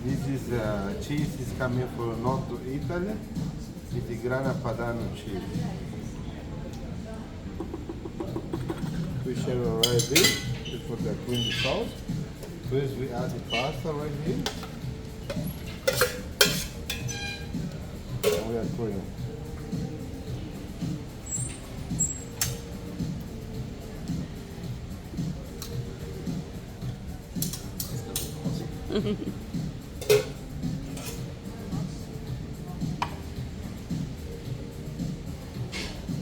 This is cheese is coming from North Italy. It's the Grana Padano cheese. We share it right there for the creamy sauce. First we add the pasta right here. And we add cream.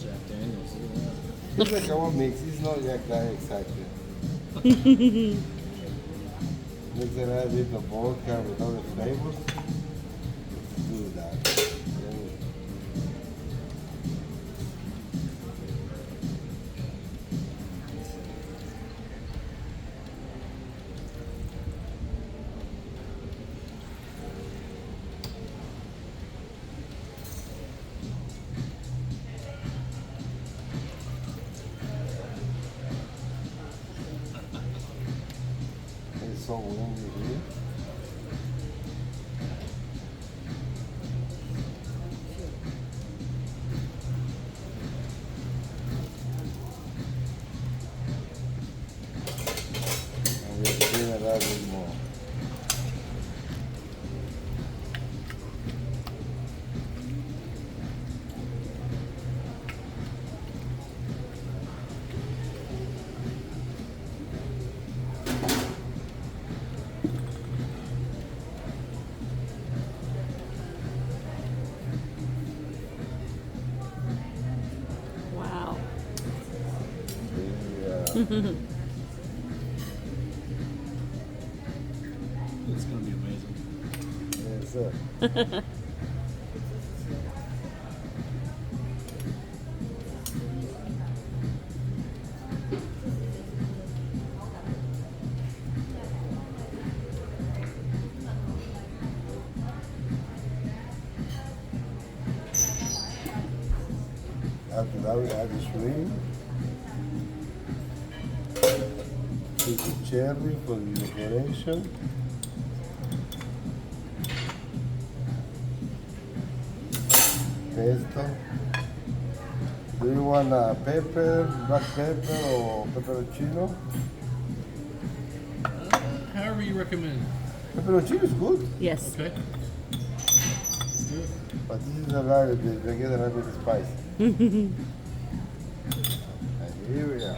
Jack Daniels, look at that. It's like our mix. It's not like that exactly. Mix it right with the vodka with all the flavors. Let's do that. It's so windy here. And we'll clean it up with more. Wow. Yeah. It's gonna be amazing. Yes, sir. After that, we add the shrimp. Piece of cherry for the decoration. Pesto. Do you want pepper, black pepper, or pepperoncino? However you recommend. Pepperoncino is good, Yes. Okay. Let's do it. but this is a little bit, they get a little bit spicy. And here we are.